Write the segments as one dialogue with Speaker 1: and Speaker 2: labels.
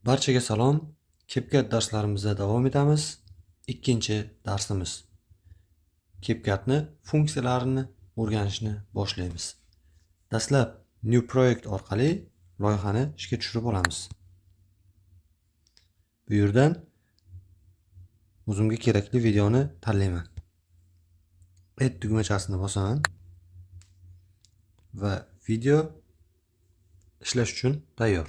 Speaker 1: Barchaga salom. CapCut darslarimizda davom etamiz. Ikkinchi darsimiz. CapCutni funksiyalarini o'rganishni boshlaymiz. Dastlab New Project orqali loyihani ishga tushirib olamiz. Bu yerdan o'zimga kerakli videoni tanlayman. Add tugmachasini bosaman va video ishlash uchun tayyor.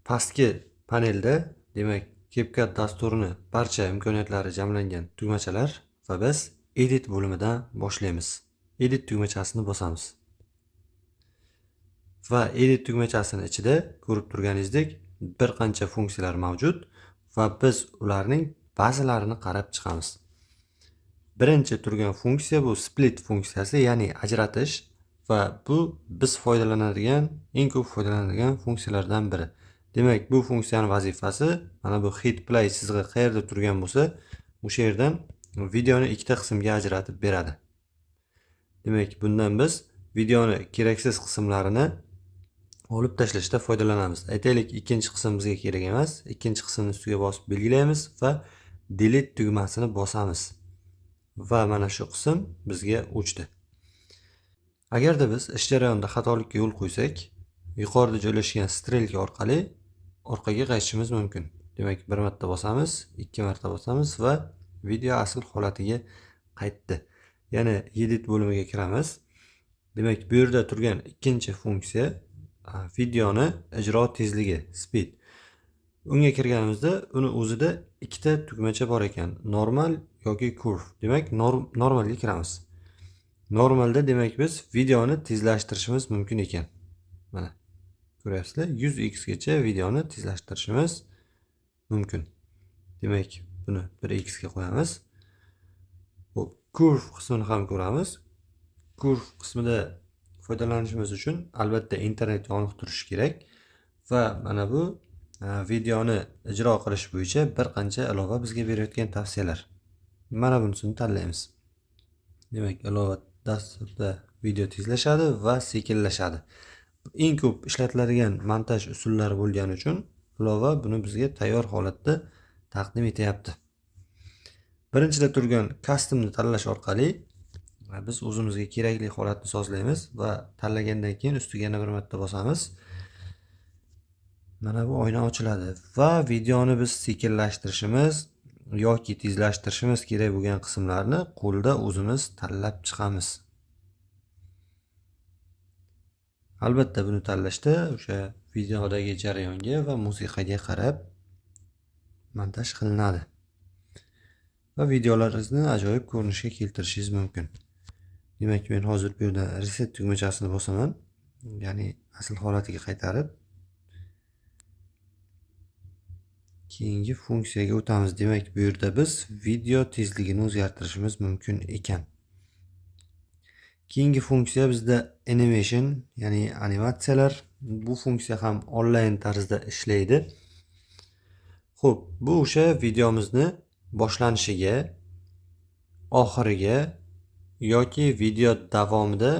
Speaker 1: Pastki panelda, demak, CapCut dasturini barcha imkoniyatlari jamlangan tugmachalar va biz Edit bo'limidan boshlaymiz. Edit tugmachasini bosamiz. Va Edit tugmachasining ichida ko'rib turganingizdek bir qancha funksiyalar mavjud va biz ularning ba'zilarini qarab chiqamiz. Birinchi turgan funksiya bu split funksiyasi, ya'ni ajratish va bu biz foydalanadigan, eng ko'p foydalanadigan funksiyalardan biri. Demak, bu funksiyaning vazifasi mana bu hit play chizig'i qayerda turgan bo'lsa, o'sha yerdan videoni ikkita qismga ajratib beradi. Demak, bundan biz videoni keraksiz qismlarini olib tashlashda foydalanamiz. Aytaylik, ikkinchi qism bizga kerak emas. Ikkinchi qismning ustiga bosib belgilaymiz va delete tugmasini bosamiz. Va mana shu qism bizga o'chdi. Agarda biz ish jarayonida xatolikka yo'l qo'ysak, yuqorida joylashgan strelka orqali orqaga qaytishimiz mumkin. Demak, bir marta bosamiz, ikki marta bosamiz va video asl holatiga qaytdi. Yana edit bo'limiga kiramiz. Demak, bu yerda turgan ikkinchi funksiya videoni ijro tezligi, speed. Unga kirganimizda uni o'zida ikkita tugmacha bor ekan, normal yoki curve. Demak, normalga kiramiz. Normalda demak biz videoni tezlashtirishimiz mumkin ekan. Mana ko'ryapsizlar, 100x gacha videoni tezlashtirishimiz mumkin. Demak, buni 1x ga qo'yamiz. Bu curve qismini ham ko'ramiz. Curve qismida foydalanishimiz uchun albatta internet yoniq turishi kerak va mana bu videoni ijro qilish bo'yicha bir qancha ilova bizga berayotgan tavsiyalar. Mana bunisini tanlaymiz. Demak, ilova dasturda video tezlashadi va sekinlashadi. Eng ko'p ishlatiladigan montaj usullari bo'lgani uchun ilova buni bizga tayyor holatda taqdim etyapti. Birinchida turgan customni tanlash orqali biz o'zimizga kerakli holatni sozlaymiz va tanlagandan keyin ustiga yana bir marta bosamiz. Mana bu oyna ochiladi va videoni biz sekinlashtirishimiz yoki tezlashtirishimiz kerak bo'lgan qismlarni qo'lda o'zimiz tanlab chiqamiz. Albatta buni tanlashda o'sha videodagi jarayonga va musiqaga qarab montaj qilinadi. Va videolaringizni ajoyib ko'rinishga keltirishingiz mumkin. Demak, men hozir bu yerda reset tugmachasini bosaman, ya'ni asl holatiga qaytarib keyingi funksiyaga o'tamiz. Demak, bu yerda biz video tezligini o'zgartirishimiz mumkin ekan. Keyingi funksiya bizda animation, ya'ni animatsiyalar. Bu funksiya ham onlayn tarzda ishlaydi. Xo'p, bu o'sha videomizni boshlanishiga, oxiriga yoki video davomida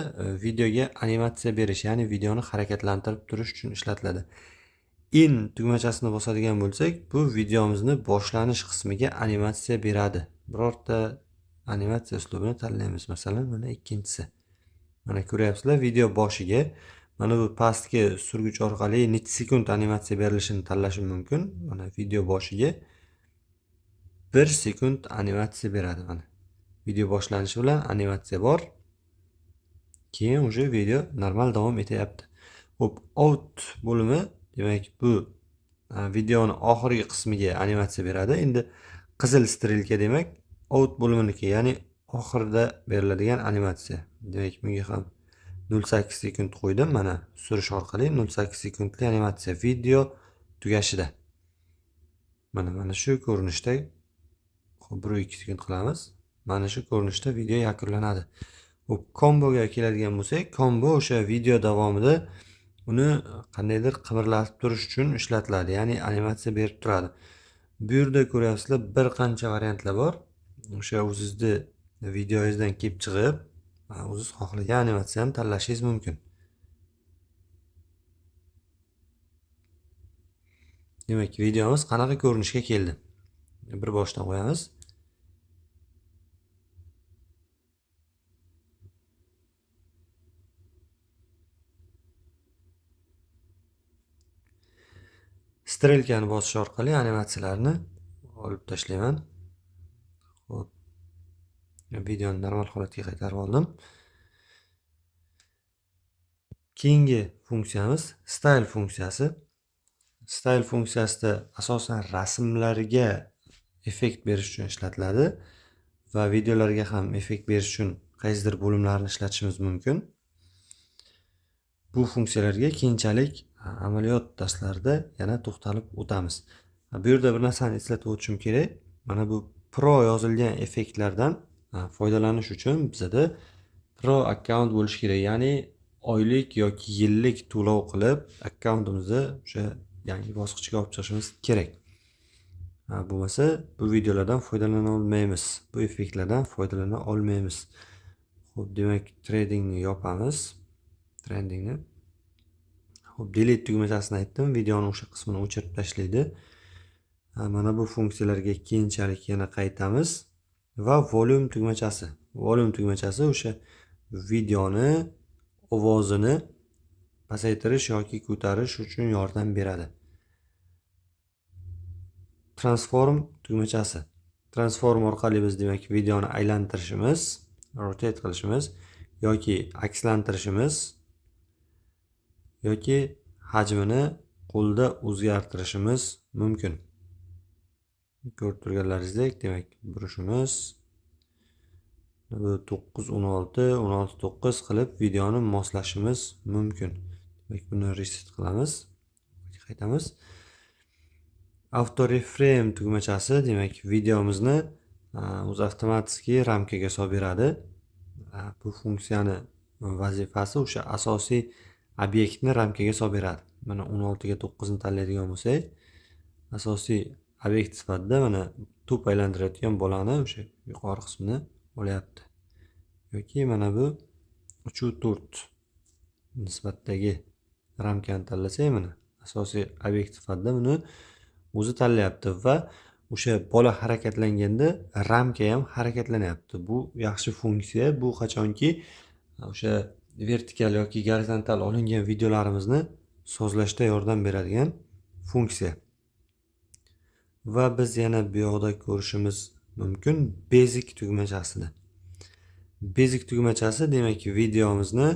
Speaker 1: videoga animatsiya berish, ya'ni videoni harakatlantirib turish uchun ishlatiladi. In tugmachasini bosadigan bo'lsak, bu videomizni boshlanish qismiga animatsiya beradi. Birorta animatsiya uslubini tanlaymiz. Masalan, mana ikkinchisi. Mana ko'ryapsizlar, video boshiga mana bu pastki surgich orqali necha sekund animatsiya berilishini tanlashim mumkin. Mana video boshiga 1 sekund animatsiya beradi. Mana video boshlanishi bilan animatsiya bor. Keyin o'sha video normal davom etyapti. Xo'p, out bo'limi, demak, bu videoni oxirgi qismiga animatsiya beradi. Endi qizil strelka demak out bo'liminiki, ya'ni oxirida beriladigan animatsiya. Demak, bunga ham 0.8 sekund qo'ydim. Mana surish orqali 0.8 sekundli animatsiya video tugashida. Mana shu ko'rinishda, xo'p, 1-2 sekund qilamiz. Mana shu ko'rinishda video yakunlanadi. Xo'p, komboga keladigan bo'lsak, kombo o'sha video davomida uni qandaydir qimirlatib turish uchun ishlatiladi, ya'ni animatsiya berib turadi. Bu yerda ko'ryapsizlar, bir qancha variantlar bor. O'sha o'zingizning videoyingizdan kelib chiqib, o'zingiz xohlagan animatsiyani tanlashingiz mumkin. Demak, videomiz qanaqa ko'rinishga keldi? Bir boshdan qo'yamiz. Strelkani bosish orqali animatsiyalarni olib tashlayman. Xo'p. Videoni normal holatga qaytarib oldim. Keyingi funksiyamiz style funksiyasi. Style funksiyasida asosan rasmlarga effekt berish uchun ishlatiladi va videolarga ham effekt berish uchun qaysidir bo'limlarni ishlatishimiz mumkin. Bu funksiyalarga keyinchalik amaliyot darslarida yana to'xtalib o'tamiz. Bu yerda bir narsani eslatib o'tishim kerak. Mana bu Pro yozilgan effektlardan foydalanish uchun bizada Pro akkaunt bo'lishi kerak. Ya'ni oylik yoki yillik to'lov qilib akkauntimizni o'sha yangi bosqichga olib chiqishimiz kerak. Bo'lmasa bu videolardan foydalana olmaymiz. Bu effektlardan foydalana olmaymiz. Xo'p, demak, tradingni yopamiz. Trendingni. Xo'p, delete tugmachasini aytdim. Videoning o'sha qismini o'chirib tashlaydi. Mana bu funksiyalarga keyinchalik yana qaytamiz va volume tugmachasi. Volume tugmachasi o'sha videoni ovozini pasaytirish yoki ko'tarish uchun yordam beradi. Transform tugmachasi. Transform orqali biz demak videoni aylantirishimiz, rotate qilishimiz yoki akslantirishimiz yoki hajmini qo'lda o'zgartirishimiz mumkin. Ko'rib turganlaringizdek, demak, burishimiz 9:16, 16:9 qilib videoni moslashimiz mumkin. Demak, buni reset qilamiz. Qaytamiz. Auto reframe tugmachasi, demak, videomizni o'zi avtomatik ramkaga solib beradi. Bu funksiyani vazifasi o'sha asosiy obyektni ramkaga solib beradi. Mana 16:9 ni tanlaydigan bo'lsak, asosiy obyekt sifatida mana to'p aylantirayotgan bolani o'sha yuqori qismini olyapti. Yoki mana bu 3:4 nisbatdagi ramkani tanlasak, mana asosiy obyekt sifatida buni o'zi tanlayapti va o'sha bola harakatlanganda ramka ham harakatlanyapti. Bu yaxshi funksiya. Bu qachonki o'sha vertikal yoki gorizontal olingan videolarimizni sozlashda yordam beradigan funksiya. Va biz yana bu yoqda ko'rishimiz mumkin basic tugmachasini. Basic tugmachasi, demak, videomizni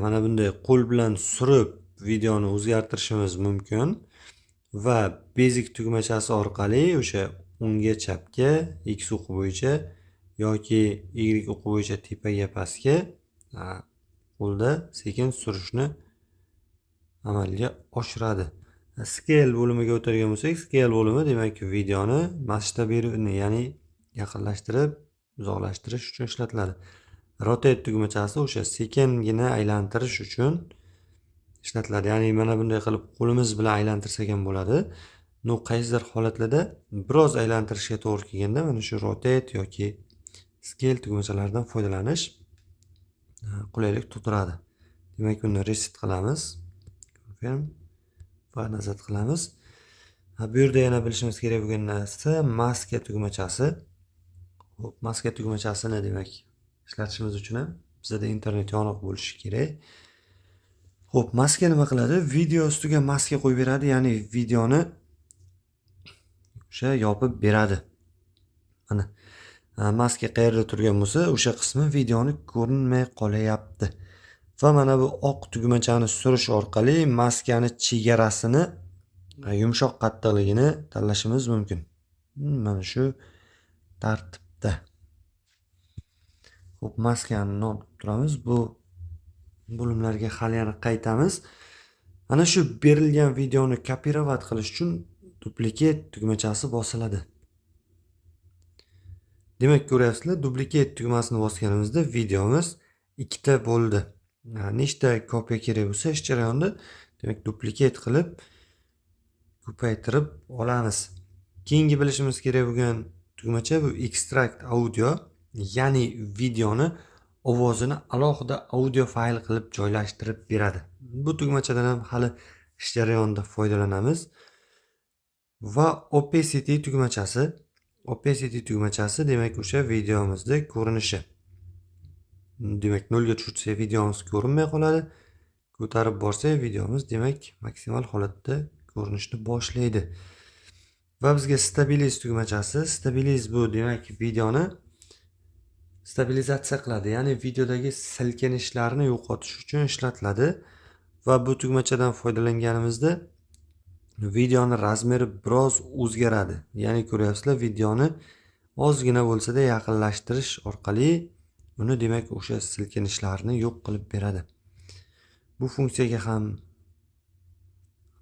Speaker 1: mana bunday qo'l bilan surib videoni o'zgartirishimiz mumkin va basic tugmachasi orqali o'sha o'ngga chapga, x o'qi bo'yicha yoki y o'qi bo'yicha tepaga pastga qo'lda sekin surishni amalga oshiradi. Scale bo'limiga o'tadigan bo'lsak, scale bo'limi demak videoni masshtabini, ya'ni yaqinlashtirib, uzoqlashtirish uchun ishlatiladi. Rotate tugmachasi o'sha sekingina aylantirish uchun ishlatiladi. Ya'ni mana bunday qilib qo'limiz bilan aylantirsak ham bo'ladi. Qaysidir holatlarda biroz aylantirishga to'g'ri kelganda mana shu rotate yoki scale tugmachalaridan foydalanish qulaylik tug'diradi. Demak, buni reset qilamiz. Confirm va nazar qilamiz. Bu yerda yana bilishimiz kerak bo'lgan narsa maska tugmachasi. Xo'p, maska tugmachasini demak ishlatishimiz uchun ham bizda internet yoniq bo'lishi kerak. Xo'p, maska nima qiladi? Video ustiga maska qo'yib beradi, ya'ni videoni o'sha yopib beradi. Mana maska qayerda turgan bo'lsa, o'sha qismi videoni ko'rinmay qolyapti. Va mana bu oq tugmachani surish orqali maskani chegarasini, yumshoq qattiqligini tanlashimiz mumkin. Mana shu tartibda. Xo'p, maskani olib turamiz. Bu bo'limlarga hali yana qaytamiz. Ana shu berilgan videoni kopirovat qilish uchun duplicate tugmachasi bosiladi. Demak, ko'ryapsizlar, duplicate tugmasini bosganimizda videomiz ikkita bo'ldi. Nechta kopiya kerak bo'lsa ish jarayonida demak duplicate qilib ko'paytirib olamiz. Keyingi bilishimiz kerak bo'lgan tugmacha bu extract audio, ya'ni videoni ovozini alohida audio fayl qilib joylashtirib beradi. Bu tugmachadan ham hali ish jarayonida foydalanamiz. va opacity tugmachasi. Opacity tugmachasi demak o'sha videomizda ko'rinishi. Demak 0 ga tushirsak videomiz ko'rinmay qoladi. Ko'tarib borsak videomiz demak maksimal holatda ko'rinishni boshlaydi. Va bizga stabilize tugmachasi. Stabilize bu demak videoni stabilizatsiya qiladi, ya'ni videodagi silkinishlarni yo'qotish uchun ishlatiladi. Va bu tugmachadan foydalanganimizda videoni razmeri biroz o'zgaradi. Ya'ni ko'ryapsizlar, videoni ozgina bo'lsa-da yaqinlashtirish orqali uni demak o'sha silkinishlarni yo'q qilib beradi. Bu funksiyaga ham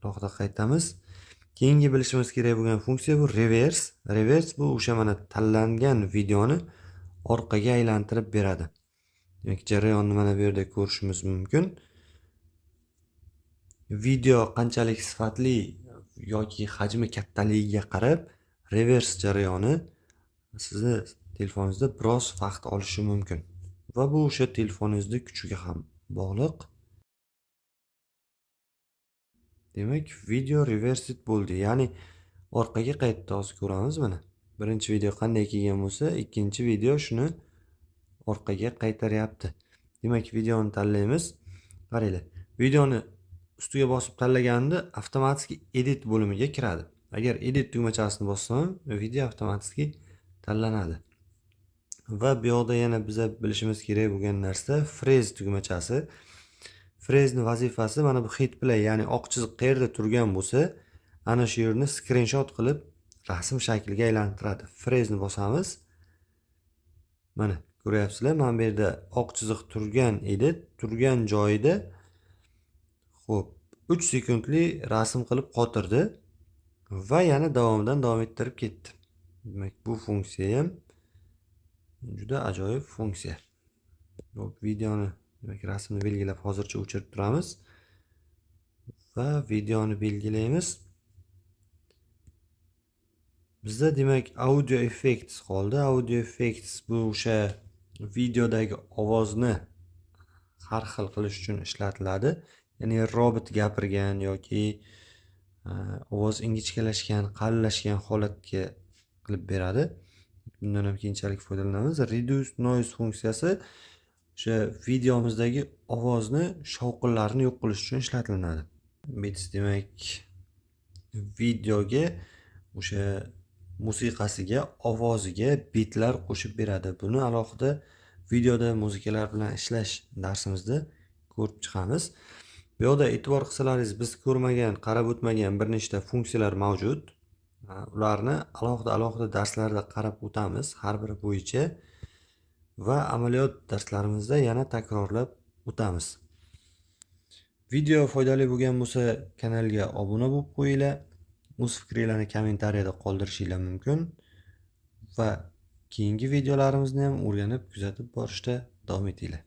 Speaker 1: alohida qaytamiz. Keyingi bilishimiz kerak bo'lgan funksiya bu reverse. Reverse bu o'sha mana tanlangan videoni orqaga aylantirib beradi. Demak, jarayonni mana bu yerda ko'rishimiz mumkin. Video qanchalik sifatli yoki hajmi kattaligiga qarab reverse jarayoni sizni telefoningizda biroz vaqt olishi mumkin va bu o'sha telefoningizning kuchiga ham bog'liq. Demak, video reversit bo'ldi, ya'ni orqaga qaytdi. Hozir ko'ramiz mana. Birinchi video qanday kelgan bo'lsa, ikkinchi video shuni orqaga qaytaryapti. Demak, videoni tanlaymiz. Qaranglar. Videoni ustiga bosib tanlaganimda avtomatik edit bo'limiga kiradi. Agar edit tugmachasini bossam, video avtomatik tanlanadi. Va bu yoqda yana biza bilishimiz kerak bo'lgan narsa phrase tugmachasi. Phrase vazifasi mana bu hit play, ya'ni oq chiziq qayerda turgan bo'lsa, ana shu yerni screenshot qilib rasm shakliga aylantiradi. Phrase ni bosamiz. Mana ko'ryapsizlar, mana bu yerda oq chiziq turgan edi, turgan joyida xo'p 3 sekundli rasm qilib qotirdi va yana davomidan davom ettirib ketdi. Demak, bu funksiya ham juda ajoyib funksiya. Xo'p, videoni demak rasmni belgilab hozircha o'chirib turamiz va videoni belgilaymiz. Bizda demak audio effects qoldi. Audio effects bu o'sha videodagi ovozni har xil qilish uchun ishlatiladi. Ya'ni robot gapirgan yoki ovoz ingichkalashgan, qalinlashgan holatga qilib beradi. Bundan ham keyinchalik foydalanamiz. Reduce noise funksiyasi o'sha videomizdagi ovozni, shovqinlarni yo'q qilish uchun ishlatiladi. Bits demak videoga o'sha musiqasiga, ovoziga bitlar qo'shib beradi. Buni alohida videoda muzikalar bilan ishlash darsimizda ko'rib chiqamiz. Bu yoqda e'tibor qilsalaringiz, biz ko'rmagan, qarab o'tmagan bir nechta funksiyalar mavjud. Ularni alohida darslarda qarab o'tamiz, har biri bo'yicha va amaliyot darslarimizda yana takrorlab o'tamiz. Video foydali bo'lgan bo'lsa, kanalga obuna bo'lib qo'yinglar. O'z fikringizni kommentariyada qoldirishingiz mumkin va keyingi videolarimizni ham o'rganib, kuzatib borishda davom etinglar.